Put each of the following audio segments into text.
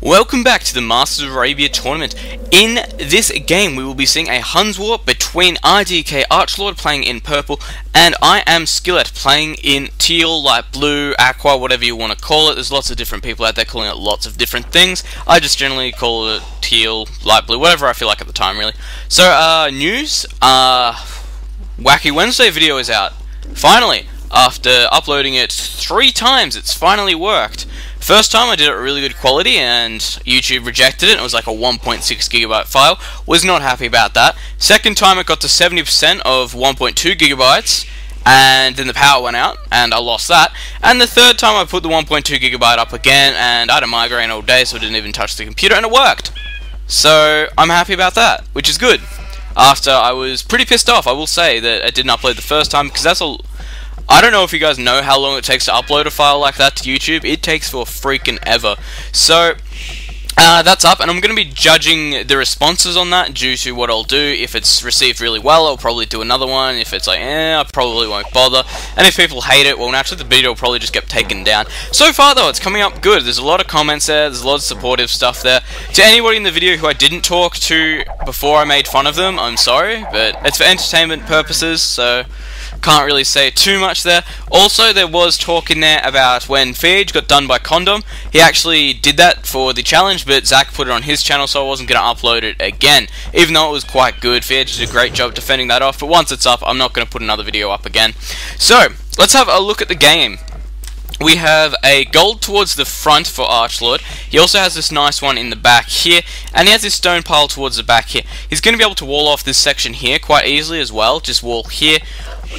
Welcome back to the Masters of Arabia tournament. In this game we will be seeing a Huns War between IDK Archlord playing in purple and I am Skillet playing in teal, light blue, aqua, whatever you want to call it. There's lots of different people out there calling it lots of different things. I just generally call it teal, light blue, whatever I feel like at the time really. So news, Wacky Wednesday video is out. Finally, after uploading it 3 times, it's finally worked. First time I did it at really good quality and YouTube rejected it. It was like a 1.6 gigabyte file. Was not happy about that. Second time it got to 70% of 1.2 gigabytes and then the power went out and I lost that. And the third time I put the 1.2 gigabyte up again and I had a migraine all day, so I didn't even touch the computer and it worked. So I'm happy about that, which is good. After I was pretty pissed off, I will say, that I didn't upload the first time because that's all. I don't know if you guys know how long it takes to upload a file like that to YouTube. It takes for freaking ever. So, that's up, and I'm going to be judging the responses on that due to what I'll do. If it's received really well, I'll probably do another one. If it's like, I probably won't bother. And if people hate it, well, naturally the video will probably just get taken down. So far, though, it's coming up good. There's a lot of comments there. There's a lot of supportive stuff there. To anybody in the video who I didn't talk to before I made fun of them, I'm sorry, but it's for entertainment purposes, so can't really say too much there. Also, there was talk in there about when Phage got done by Condom. He actually did that for the challenge, but Zach put it on his channel, so I wasn't going to upload it again, even though it was quite good. Phage did a great job defending that off, but once it's up, I'm not going to put another video up again. So, let's have a look at the game. We have a gold towards the front for Archlord. He also has this nice one in the back here, and he has this stone pile towards the back here. He's going to be able to wall off this section here quite easily as well. Just wall here,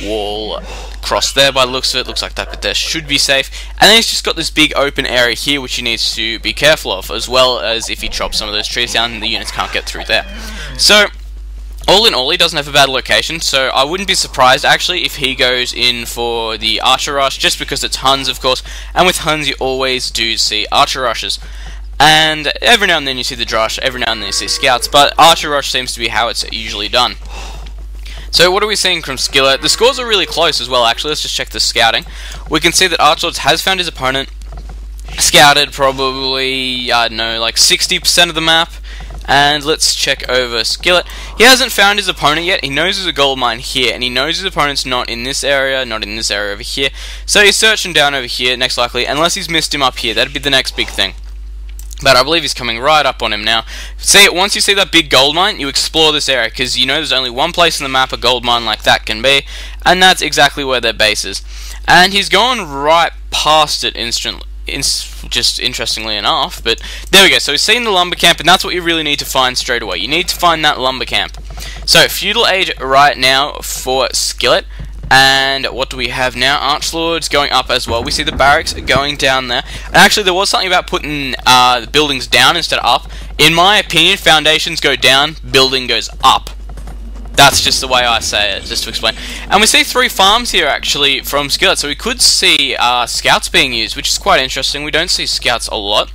wall across there by the looks of it. Looks like that bit there should be safe. And then he's just got this big open area here which he needs to be careful of, as well as if he chops some of those trees down, the units can't get through there. So, all in all, he doesn't have a bad location, so I wouldn't be surprised actually if he goes in for the Archer Rush, just because it's Huns, of course, and with Huns you always do see Archer Rushes. And every now and then you see the Drush, every now and then you see Scouts, but Archer Rush seems to be how it's usually done. So what are we seeing from Skillet? The scores are really close as well, actually. Let's just check the scouting. We can see that Archlord has found his opponent, scouted probably, I don't know, like 60% of the map. And let's check over Skillet. He hasn't found his opponent yet. He knows there's a gold mine here, and he knows his opponent's not in this area, not in this area over here. So he's searching down over here, next likely, unless he's missed him up here. That'd be the next big thing. But I believe he's coming right up on him now. See, once you see that big gold mine, you explore this area, because you know there's only one place in the map a gold mine like that can be, and that's exactly where their base is. And he's gone right past it instantly. Just interestingly enough, but there we go. So we've seen the lumber camp, and that's what you really need to find straight away. You need to find that lumber camp. So feudal age right now for Skillet, and what do we have now? Archlord's going up as well. We see the barracks going down there, and actually there was something about putting the buildings down instead of up. In my opinion, foundations go down, building goes up. That's just the way I say it, just to explain. And we see 3 farms here, actually, from Skillet, so we could see Scouts being used, which is quite interesting. We don't see Scouts a lot.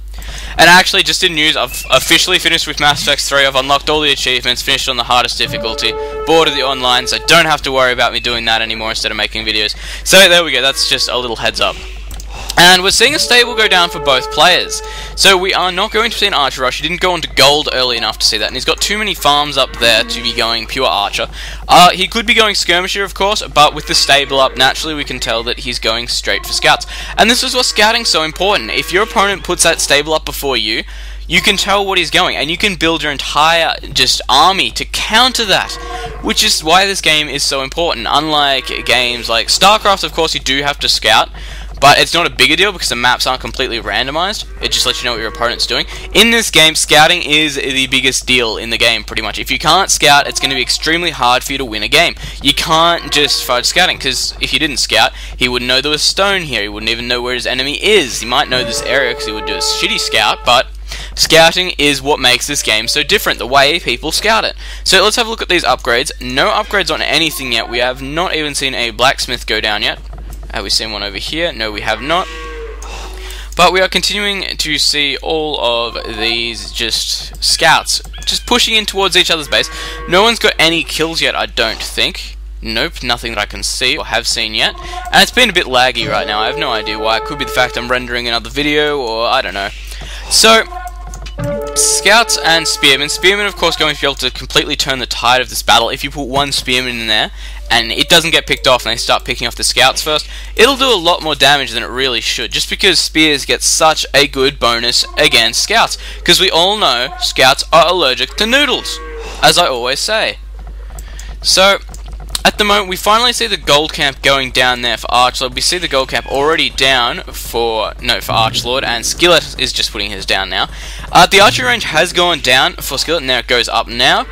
And actually, just in news, I've officially finished with Mass Effect 3. I've unlocked all the achievements, finished on the hardest difficulty, bored of the online, so don't have to worry about me doing that anymore instead of making videos. So there we go, that's just a little heads up. And we're seeing a stable go down for both players. So we are not going to see an Archer Rush. He didn't go into gold early enough to see that, and he's got too many farms up there to be going pure Archer. He could be going Skirmisher, of course, but with the stable up, naturally we can tell that he's going straight for Scouts. And this is what scouting's so important. If your opponent puts that stable up before you, you can tell what he's going, and you can build your entire army to counter that, which is why this game is so important. Unlike games like StarCraft, of course, you do have to scout, but it's not a bigger deal because the maps aren't completely randomized. It just lets you know what your opponent's doing. In this game, scouting is the biggest deal in the game, pretty much. If you can't scout, it's going to be extremely hard for you to win a game. You can't just fudge scouting, because if you didn't scout, he wouldn't know there was stone here. He wouldn't even know where his enemy is. He might know this area because he would do a shitty scout, but scouting is what makes this game so different, the way people scout it. So let's have a look at these upgrades. No upgrades on anything yet. We have not even seen a blacksmith go down yet. Have we seen one over here? No, we have not. But we are continuing to see all of these just scouts just pushing in towards each other's base. No one's got any kills yet, I don't think. Nope, nothing that I can see or have seen yet. And it's been a bit laggy right now. I have no idea why. It could be the fact I'm rendering another video, or I don't know. So, Scouts and Spearmen. Spearmen, of course, going to be able to completely turn the tide of this battle. If you put one Spearman in there, and it doesn't get picked off, and they start picking off the Scouts first, it'll do a lot more damage than it really should, just because Spears get such a good bonus against Scouts. Because we all know Scouts are allergic to noodles, as I always say. So, at the moment, we finally see the gold camp going down there for Archlord. We see the gold camp already down for Archlord, and Skillet is just putting his down now. The archery range has gone down for Skillet, and there it goes up now.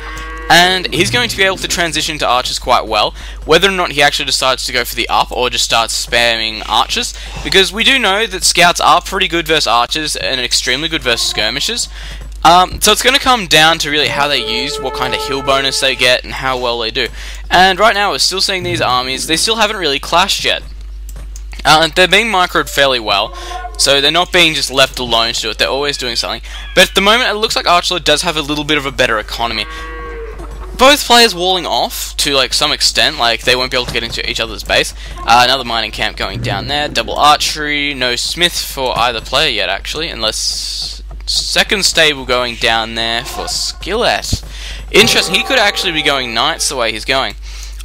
And he's going to be able to transition to archers quite well, whether or not he actually decides to go for the up or just starts spamming archers, because we do know that Scouts are pretty good versus archers and extremely good versus skirmishers. So it's going to come down to really how they use, what kind of heal bonus they get, and how well they do. And right now we're still seeing these armies, they still haven't really clashed yet. They're being microed fairly well, so they're not being just left alone to do it, they're always doing something. But at the moment it looks like Archlord does have a little bit of a better economy. Both players walling off to like some extent, like they won't be able to get into each other's base. Another mining camp going down there, double archery, no smith for either player yet actually, unless second stable going down there for Skillet. Interesting, he could actually be going knights the way he's going.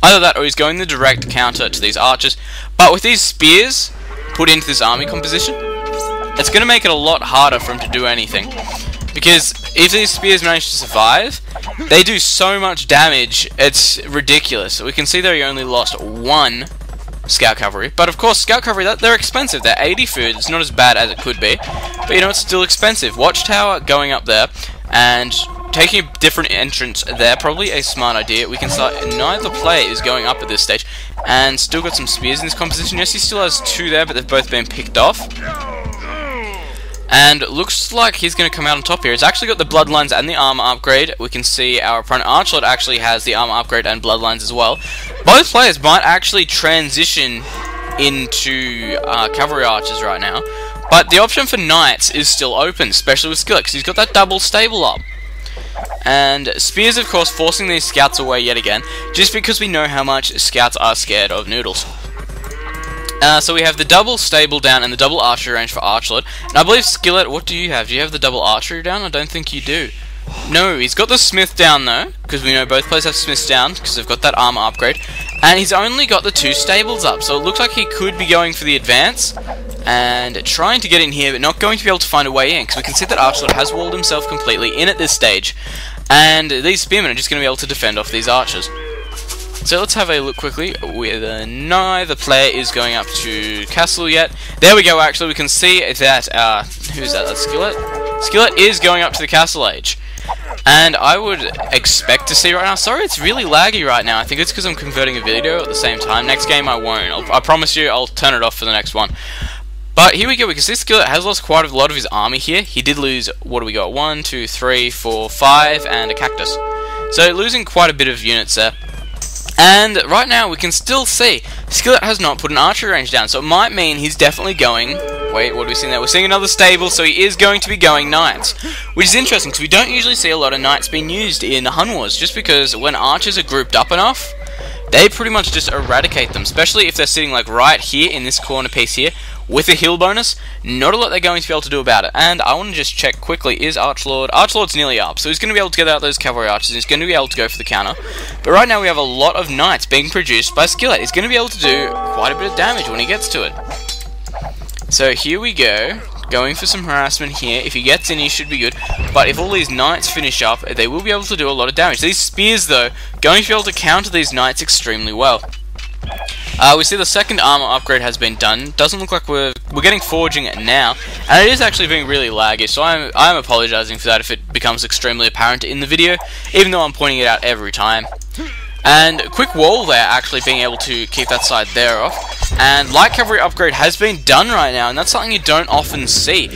Either that or he's going the direct counter to these archers, but with these spears put into this army composition, it's going to make it a lot harder for him to do anything. Because if these spears manage to survive, they do so much damage, it's ridiculous. We can see that he only lost one scout cavalry, but of course scout cavalry, they're expensive. They're 80 food, it's not as bad as it could be, but you know, it's still expensive. Watchtower going up there, and taking a different entrance there, probably a smart idea. We can start, neither player is going up at this stage, and still got some spears in this composition. Yes, he still has two there, but they've both been picked off. And looks like he's going to come out on top here. He's actually got the bloodlines and the armor upgrade. We can see our opponent Archlord actually has the armor upgrade and bloodlines as well. Both players might actually transition into cavalry archers right now, but the option for knights is still open, especially with Skillet, because he's got that double stable up. And spears, of course, forcing these scouts away yet again, just because we know how much scouts are scared of noodles. So we have the double stable down and the double archery range for Archlord. And I believe Skillet, what do you have? Do you have the double archery down? I don't think you do. No, he's got the smith down though, because we know both players have smiths down, because they've got that armor upgrade. And he's only got the two stables up, so it looks like he could be going for the advance and trying to get in here, but not going to be able to find a way in, because we can see that Archlord has walled himself completely in at this stage. And these spearmen are just going to be able to defend off these archers. So let's have a look quickly. Neither player is going up to castle yet. There we go, actually, we can see that, who's that? That's Skillet? Skillet is going up to the castle age. And I would expect to see right now, sorry it's really laggy right now, I think it's because I'm converting a video at the same time. Next game I won't, I promise you I'll turn it off for the next one. But here we go, we can see Skillet has lost quite a lot of his army here. He did lose, what do we got, 1, 2, 3, 4, 5, and a cactus. So losing quite a bit of units there. And right now we can still see Skillet has not put an archery range down, so it might mean he's definitely going... Wait, what are we seeing there? We're seeing another stable, so he is going to be going knights. Which is interesting, because we don't usually see a lot of knights being used in Hun Wars, just because when archers are grouped up enough, they pretty much just eradicate them, especially if they're sitting like right here in this corner piece here, with a heal bonus. Not a lot they're going to be able to do about it. And I want to just check quickly, is Archlord... Archlord's nearly up, so he's going to be able to get out those cavalry archers, and he's going to be able to go for the counter. But right now we have a lot of knights being produced by Skillet. He's going to be able to do quite a bit of damage when he gets to it. So here we go, going for some harassment here. If he gets in, he should be good. But if all these knights finish up, they will be able to do a lot of damage. These spears, though, going to be able to counter these knights extremely well. We see the second armor upgrade has been done. Doesn't look like we're getting forging it now, and it is actually being really laggy. So I'm apologizing for that if it becomes extremely apparent in the video, even though I'm pointing it out every time. And a quick wall there, actually being able to keep that side there off. And light cavalry upgrade has been done right now, and that's something you don't often see.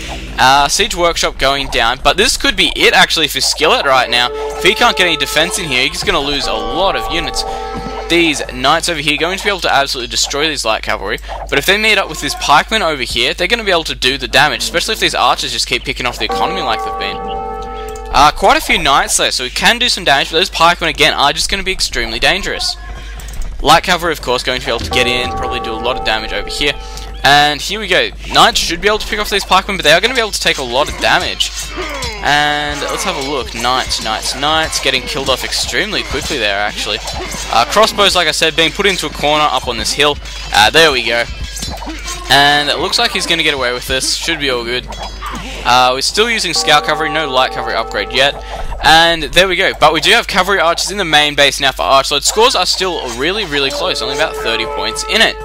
Siege workshop going down, but this could be it actually for Skillet right now. If he can't get any defense in here, he's going to lose a lot of units. These knights over here are going to be able to absolutely destroy these light cavalry, but if they meet up with this pikeman over here, they're going to be able to do the damage, especially if these archers just keep picking off the economy like they've been. Quite a few knights there, so we can do some damage, but those pikemen again are just going to be extremely dangerous. Light cavalry, of course, going to be able to get in, probably do a lot of damage over here. And here we go. Knights should be able to pick off these pikemen, but they are going to be able to take a lot of damage. And let's have a look. Knights, getting killed off extremely quickly there, actually. Crossbows, like I said, being put into a corner up on this hill. There we go. And it looks like he's going to get away with this. Should be all good. We're still using scout cavalry, no light cavalry upgrade yet. And there we go. But we do have cavalry archers in the main base now for Archlord. Scores are still really, really close. Only about 30 points in it.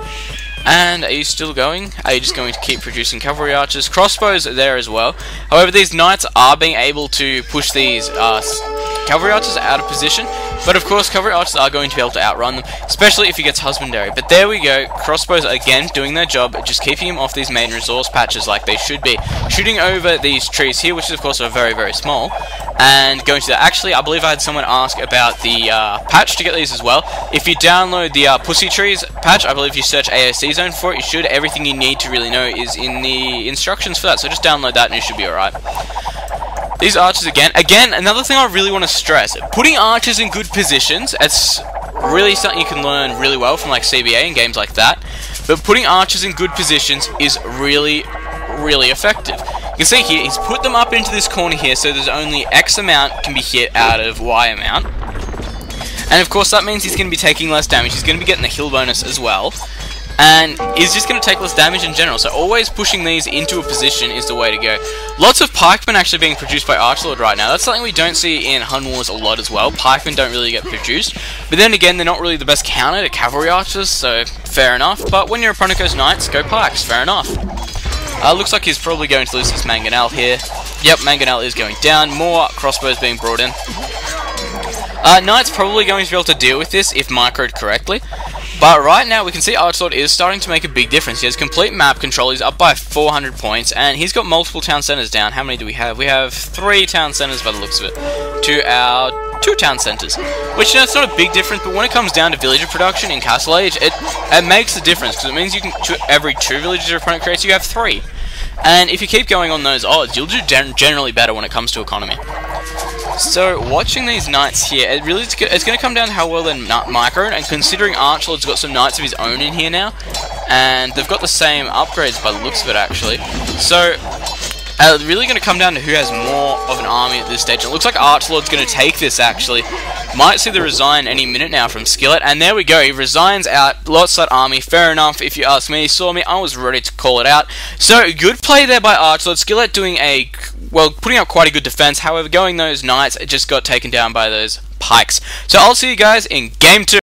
And are you still going? Are you just going to keep producing cavalry archers? Crossbows are there as well. However, these knights are being able to push these cavalry archers out of position. But of course, cavalry archers are going to be able to outrun them, especially if he gets husbandry. But there we go. Crossbows again doing their job, just keeping him off these main resource patches like they should be. Shooting over these trees here, which of course are very, very small. And going to that. Actually, I believe I had someone ask about the patch to get these as well. If you download the Pussy Trees patch, I believe you search AOC Zone for it, you should. Everything you need to really know is in the instructions for that, so just download that and you should be alright. These archers again, another thing I really want to stress, putting archers in good positions, it's really something you can learn really well from like CBA and games like that, but putting archers in good positions is really, really effective. You can see here, he's put them up into this corner here, so there's only X amount can be hit out of Y amount. And of course that means he's going to be taking less damage, he's going to be getting the hill bonus as well. And he's just going to take less damage in general, so always pushing these into a position is the way to go. Lots of pikemen actually being produced by Archlord right now. That's something we don't see in Hun Wars a lot as well. Pikemen don't really get produced, but then again, they're not really the best counter to cavalry archers, so fair enough. But when your opponent goes knights, go pikes, fair enough. Looks like he's probably going to lose his Mangonel here. Yep, Mangonel is going down. More crossbows being brought in. Knight's probably going to be able to deal with this if microed correctly. But right now we can see Archlord is starting to make a big difference. He has complete map control, he's up by 400 points, and he's got multiple town centers down. How many do we have? We have 3 town centers by the looks of it, to our 2 town centers. Which, you know, it's not a big difference, but when it comes down to villager production in Castle Age, it makes a difference, because it means you can, every 2 villagers your opponent creates, you have 3. And if you keep going on those odds, you'll do generally better when it comes to economy. So, watching these knights here, it's going to come down to how well they're microed, and considering Archlord's got some knights of his own in here now, and they've got the same upgrades by the looks of it actually, so really going to come down to who has more of an army at this stage. And it looks like Archlord's going to take this actually. Might see the resign any minute now from Skillet, and there we go, he resigns out, lost that army, fair enough if you ask me. He saw me, I was ready to call it out. So, good play there by Archlord. Skillet doing putting up quite a good defense, however, going those knights, it just got taken down by those pikes. So I'll see you guys in Game 2.